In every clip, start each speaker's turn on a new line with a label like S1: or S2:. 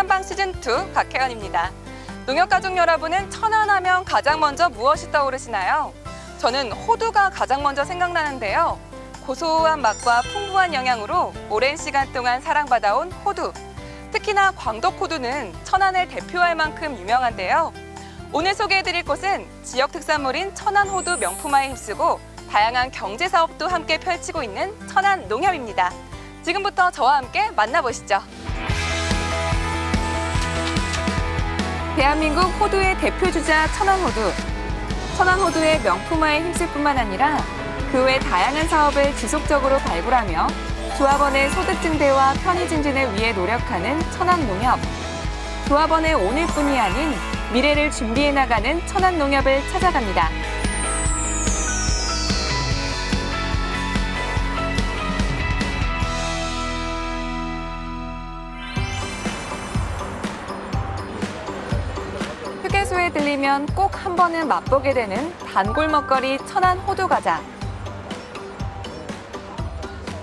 S1: 탐방 시즌2 박혜연입니다. 농협가족 여러분은 천안하면 가장 먼저 무엇이 떠오르시나요? 저는 호두가 가장 먼저 생각나는데요. 고소한 맛과 풍부한 영양으로 오랜 시간 동안 사랑받아온 호두. 특히나 광덕호두는 천안을 대표할 만큼 유명한데요. 오늘 소개해드릴 곳은 지역 특산물인 천안호두 명품화에 힘쓰고 다양한 경제사업도 함께 펼치고 있는 천안농협입니다. 지금부터 저와 함께 만나보시죠. 대한민국 호두의 대표주자 천안호두. 천안호두의 명품화에 힘쓸 뿐만 아니라 그 외 다양한 사업을 지속적으로 발굴하며 조합원의 소득 증대와 편의 증진을 위해 노력하는 천안농협. 조합원의 오늘뿐이 아닌 미래를 준비해 나가는 천안농협을 찾아갑니다. 휴게소에 들리면 꼭 한 번은 맛보게 되는 단골 먹거리 천안 호두과자.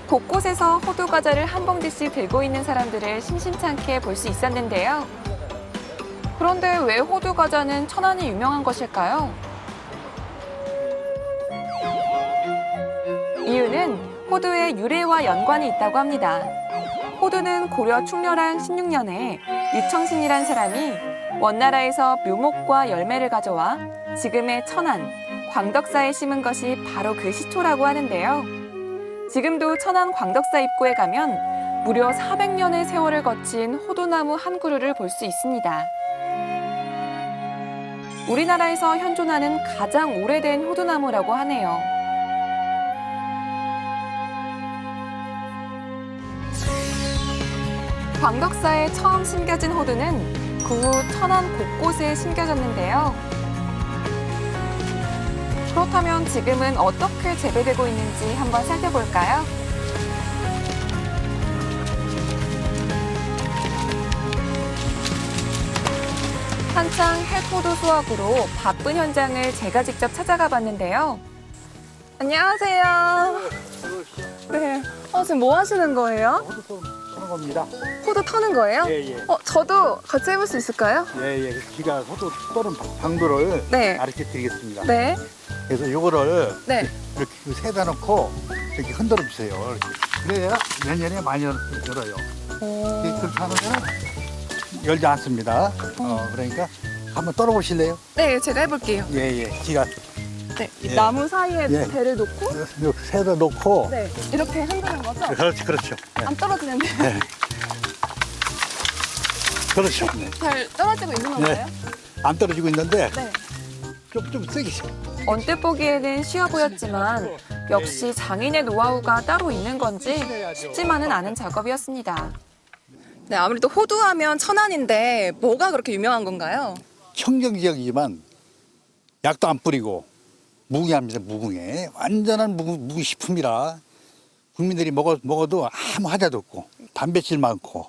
S1: 곳곳에서 호두과자를 한 봉지씩 들고 있는 사람들을 심심찮게 볼 수 있었는데요. 그런데 왜 호두과자는 천안이 유명한 것일까요? 이유는 호두의 유래와 연관이 있다고 합니다. 호두는 고려 충렬왕 16년에 유청신이란 사람이 원나라에서 묘목과 열매를 가져와 지금의 천안, 광덕사에 심은 것이 바로 그 시초라고 하는데요. 지금도 천안 광덕사 입구에 가면 무려 400년의 세월을 거친 호두나무 한 그루를 볼 수 있습니다. 우리나라에서 현존하는 가장 오래된 호두나무라고 하네요. 광덕사에 처음 심겨진 호두는 그 후 천안 곳곳에 심겨졌는데요. 그렇다면 지금은 어떻게 재배되고 있는지 한번 살펴볼까요? 한창 해포도 수확으로 바쁜 현장을 제가 직접 찾아가 봤는데요. 안녕하세요. 네. 지금 뭐 하시는 거예요?
S2: 호두 터는 겁니다.
S1: 호두 터는 거예요?
S2: 예, 예.
S1: 저도 같이 해볼 수 있을까요?
S2: 예, 예. 제가 호두 떠는 방도를
S1: 네.
S2: 가르쳐 드리겠습니다.
S1: 네.
S2: 그래서 요거를
S1: 네.
S2: 이렇게 세다 놓고 이렇게 흔들어 주세요. 그래야 내년에 많이 열어요. 그렇게 하면 열지 않습니다. 그러니까 한번 떨어보실래요?
S1: 네, 제가 해볼게요.
S2: 예, 예. 제가
S1: 네. 이
S2: 예.
S1: 나무 사이에
S2: 예.
S1: 배를 놓고
S2: 이렇게 세다 놓고
S1: 네. 이렇게 흔드는 거죠?
S2: 그렇지, 그렇죠. 네.
S1: 안 떨어지는데
S2: 네. 그렇죠. 네.
S1: 잘 떨어지고 있는 건가요?
S2: 안 떨어지고 있는데
S1: 네.
S2: 좀 세게.
S1: 언뜻 보기에는 쉬워 보였지만 역시 장인의 노하우가 따로 있는 건지 쉽지만은 않은 작업이었습니다. 네, 아무래도 호두하면 천안인데 뭐가 그렇게 유명한 건가요?
S2: 청정 지역이지만 약도 안 뿌리고 무궁합니다. 무궁해. 완전한 무궁 식품이라 국민들이 먹어도 아무 하자도 없고 단백질 많고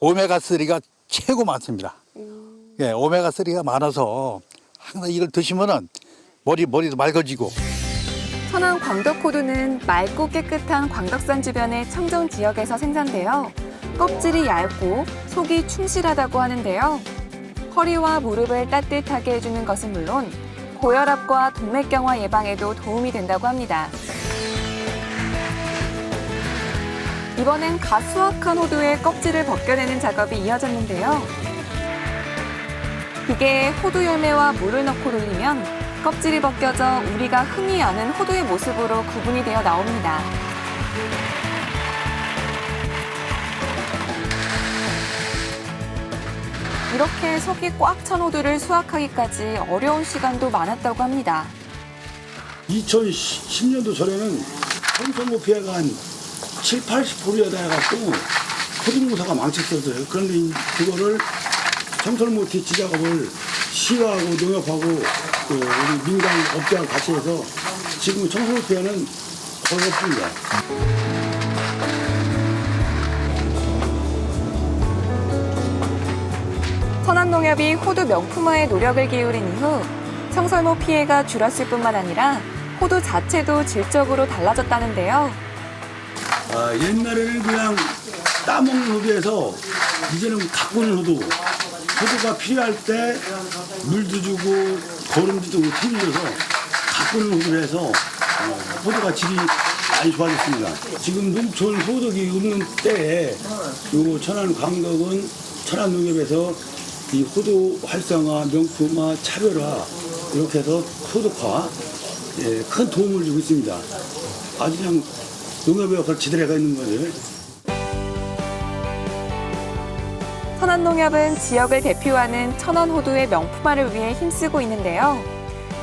S2: 오메가3가 최고 많습니다. 예, 오메가3가 많아서 항상 이걸 드시면은 머리도 맑아지고.
S1: 천안 광덕호두는 맑고 깨끗한 광덕산 주변의 청정 지역에서 생산되어 껍질이 얇고 속이 충실하다고 하는데요. 허리와 무릎을 따뜻하게 해주는 것은 물론 고혈압과 동맥경화 예방에도 도움이 된다고 합니다. 이번엔 갓 수확한 호두의 껍질을 벗겨내는 작업이 이어졌는데요. 기계에 호두 열매와 물을 넣고 돌리면 껍질이 벗겨져 우리가 흔히 아는 호두의 모습으로 구분이 되어 나옵니다. 이렇게 속이 꽉 찬 호두를 수확하기까지 어려운 시간도 많았다고 합니다.
S3: 2010년도 전에는 청소부 피해가 한 7, 80%에 달해갖고 호두농사가 망쳤었어요. 그런데 그거를 청설모티 지작업을 시하고 농협하고 우리 민간 업자와 같이 해서 지금 청설모 피해는 거의 없습니다.
S1: 천안농협이 호두 명품화에 노력을 기울인 이후 청설모 피해가 줄었을 뿐만 아니라 호두 자체도 질적으로 달라졌다는데요.
S3: 옛날에는 그냥 따먹는 호두에서 이제는 가꾸는 호두. 호두가 필요할 때 물도 주고 거름도 주고 힘 줘서 가꾸는 호두를 해서 호두가 질이 많이 좋아졌습니다. 지금 농촌 소득이 없는 때에 요 천안 광덕은 천안 농협에서 이 호두 활성화, 명품화, 차별화 이렇게 해서 소득화 큰 도움을 주고 있습니다. 아주 그냥 농협의 역할을 제대로 해가 있는 거예요.
S1: 천안농협은 지역을 대표하는 천안 호두의 명품화를 위해 힘쓰고 있는데요.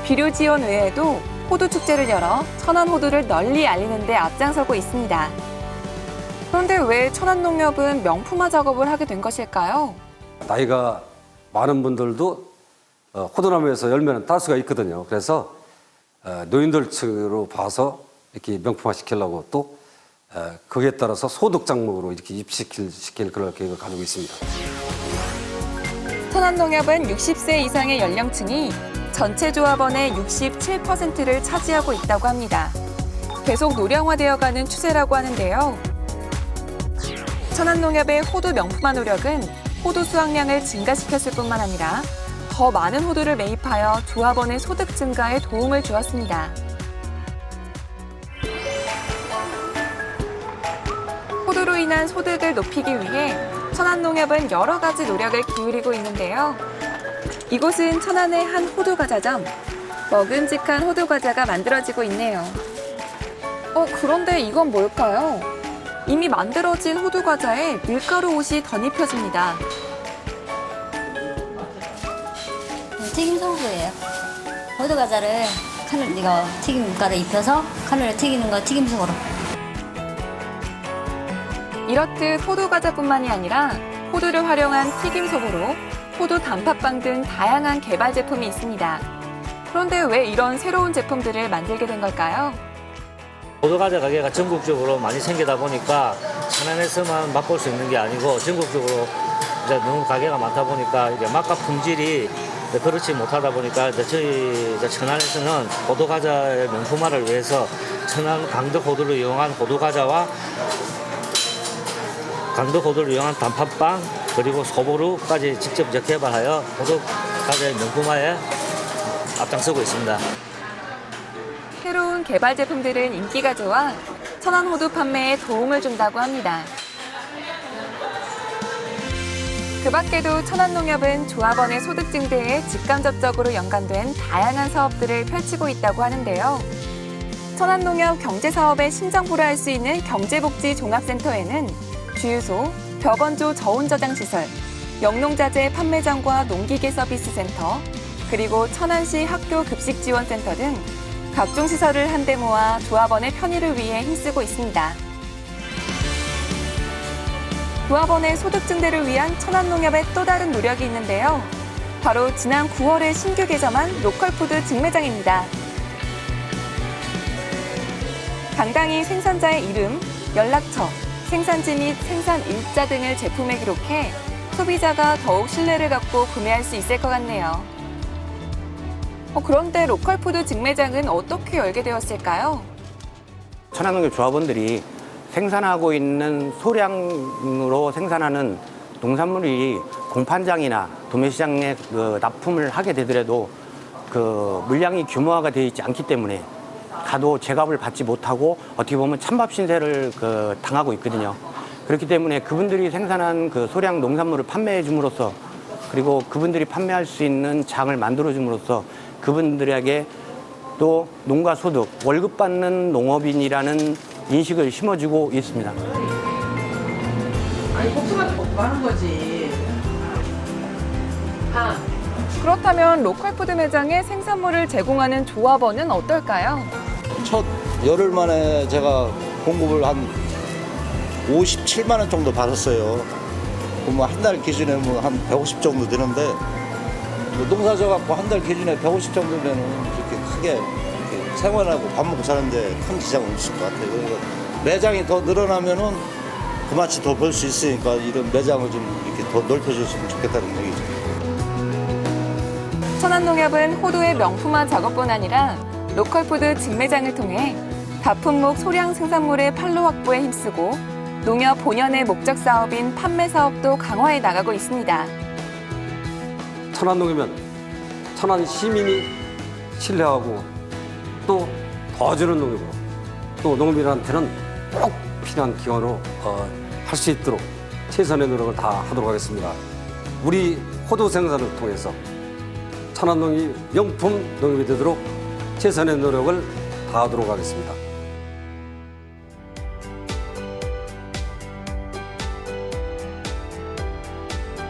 S1: 비료 지원 외에도 호두 축제를 열어 천안 호두를 널리 알리는 데 앞장서고 있습니다. 그런데 왜 천안농협은 명품화 작업을 하게 된 것일까요?
S4: 나이가 많은 분들도 호두나무에서 열매는 딸 수가 있거든요. 그래서 노인들 측으로 봐서 이렇게 명품화 시키려고 또 거기에 따라서 소득 작목으로 이렇게 입시킬 그런 계획을 가지고 있습니다.
S1: 천안농협은 60세 이상의 연령층이 전체 조합원의 67%를 차지하고 있다고 합니다. 계속 노령화되어가는 추세라고 하는데요. 천안농협의 호두 명품화 노력은 호두 수확량을 증가시켰을 뿐만 아니라 더 많은 호두를 매입하여 조합원의 소득 증가에 도움을 주었습니다. 호두로 인한 소득을 높이기 위해 천안농협은 여러 가지 노력을 기울이고 있는데요. 이곳은 천안의 한 호두과자점. 먹음직한 호두과자가 만들어지고 있네요. 그런데 이건 뭘까요? 이미 만들어진 호두과자에 밀가루 옷이 덧입혀집니다.
S5: 튀김 소스예요. 호두과자를 튀김 밀가루 입혀서 칼로리 튀기는 거 튀김속으로.
S1: 이렇듯 호두과자뿐만이 아니라 호두를 활용한 튀김속으로 호두 단팥빵 등 다양한 개발 제품이 있습니다. 그런데 왜 이런 새로운 제품들을 만들게 된 걸까요?
S6: 호두과자 가게가 전국적으로 많이 생기다 보니까 천안에서만 맛볼 수 있는 게 아니고 전국적으로 이제 너무 가게가 많다 보니까 이게 맛과 품질이 그렇지 못하다 보니까 저희 천안에서는 호두과자의 명품화를 위해서 천안 강덕 호두를 이용한 호두과자와 강덕 호두를 이용한 단팥빵 그리고 소보루까지 직접 개발하여 호두과자의 명품화에 앞장서고 있습니다.
S1: 새로운 개발 제품들은 인기가 좋아 천안 호두 판매에 도움을 준다고 합니다. 그 밖에도 천안농협은 조합원의 소득 증대에 직간접적으로 연관된 다양한 사업들을 펼치고 있다고 하는데요. 천안농협 경제사업의 심장부를 할 수 있는 경제복지 종합센터에는 주유소, 벽원조 저온저장시설, 영농자재 판매장과 농기계 서비스센터, 그리고 천안시 학교 급식지원센터 등 각종 시설을 한데 모아 조합원의 편의를 위해 힘쓰고 있습니다. 조합원의 소득 증대를 위한 천안농협의 또 다른 노력이 있는데요. 바로 지난 9월에 신규 개점한 로컬푸드 직매장입니다. 당당히 생산자의 이름, 연락처, 생산지 및 생산 일자 등을 제품에 기록해 소비자가 더욱 신뢰를 갖고 구매할 수 있을 것 같네요. 그런데 로컬푸드 직매장은 어떻게 열게 되었을까요?
S7: 천안농협 조합원들이 생산하고 있는 소량으로 생산하는 농산물이 공판장이나 도매시장에 납품을 하게 되더라도 물량이 규모화가 되어 있지 않기 때문에 가도 제값을 받지 못하고 어떻게 보면 찬밥 신세를 당하고 있거든요. 그렇기 때문에 그분들이 생산한 소량 농산물을 판매해 줌으로써 그리고 그분들이 판매할 수 있는 장을 만들어 줌으로써 그분들에게 또 농가 소득, 월급 받는 농업인이라는 인식을 심어주고 있습니다.
S8: 아니 복숭아도 먹고 하는 거지.
S1: 그렇다면 로컬푸드 매장에 생산물을 제공하는 조합원은 어떨까요?
S9: 첫 열흘 만에 제가 공급을 한 57만 원 정도 받았어요. 그러면 한 달 기준에 한 150 정도 되는데 농사 져갖고 한 달 기준에 150 정도면은 이렇게 크게 이렇게 생활하고 밥 먹고 사는데 큰 지장은 없을 것 같아요. 그러니까 매장이 더 늘어나면은 그만치 더 벌 수 있으니까 이런 매장을 좀 이렇게 더 넓혀줬으면 좋겠다는 얘기죠.
S1: 천안농협은 호두의 명품화 작업뿐 아니라 로컬푸드 직매장을 통해 다품목 소량 생산물의 판로 확보에 힘쓰고 농협 본연의 목적 사업인 판매 사업도 강화해 나가고 있습니다.
S4: 천안농협은 천안 시민이 신뢰하고 또 도와주는 농협으로 또 농민한테는 꼭 필요한 기관으로 할 수 있도록 최선의 노력을 다하도록 하겠습니다. 우리 호두 생산을 통해서 천안농협이 명품 농협이 되도록 최선의 노력을 다하도록 하겠습니다.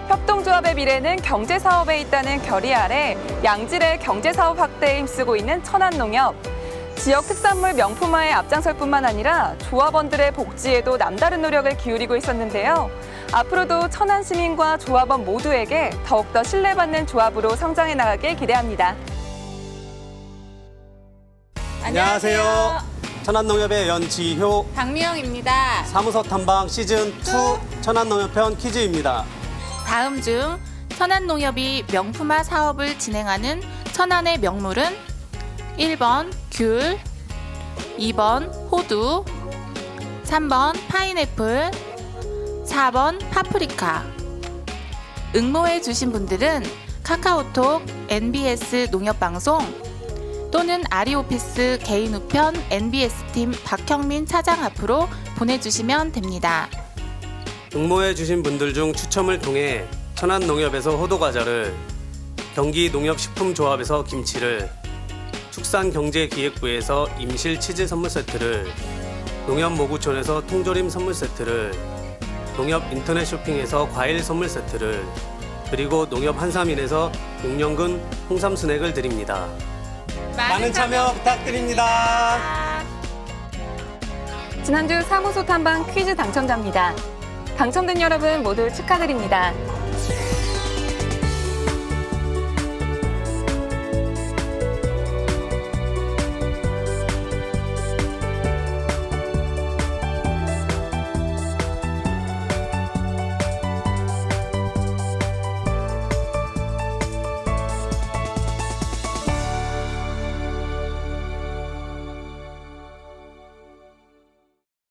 S1: 협동조합의 미래는 경제사업에 있다는 결의 아래 양질의 경제사업 확대에 힘쓰고 있는 천안농협. 지역 특산물 명품화에 앞장설 뿐만 아니라 조합원들의 복지에도 남다른 노력을 기울이고 있었는데요. 앞으로도 천안 시민과 조합원 모두에게 더욱더 신뢰받는 조합으로 성장해 나가길 기대합니다.
S10: 안녕하세요. 천안농협의 연지효,
S11: 박미영입니다.
S10: 사무소 탐방 시즌2 천안농협편 퀴즈입니다.
S11: 다음 중 천안농협이 명품화 사업을 진행하는 천안의 명물은 1번 귤, 2번 호두, 3번 파인애플, 4번 파프리카. 응모해 주신 분들은 카카오톡 NBS 농협방송 또는 아리오피스 개인 우편 NBS팀 박형민 차장 앞으로 보내주시면 됩니다.
S10: 응모해 주신 분들 중 추첨을 통해 천안농협에서 호두과자를, 경기농협식품조합에서 김치를, 축산경제기획부에서 임실 치즈 선물 세트를, 농협모구촌에서 통조림 선물 세트를, 농협 인터넷 쇼핑에서 과일 선물 세트를, 그리고 농협 한삼인에서 6년근 홍삼 스낵을 드립니다. 많은 참여 부탁드립니다.
S1: 지난주 사무소 탐방 퀴즈 당첨자입니다. 당첨된 여러분 모두 축하드립니다.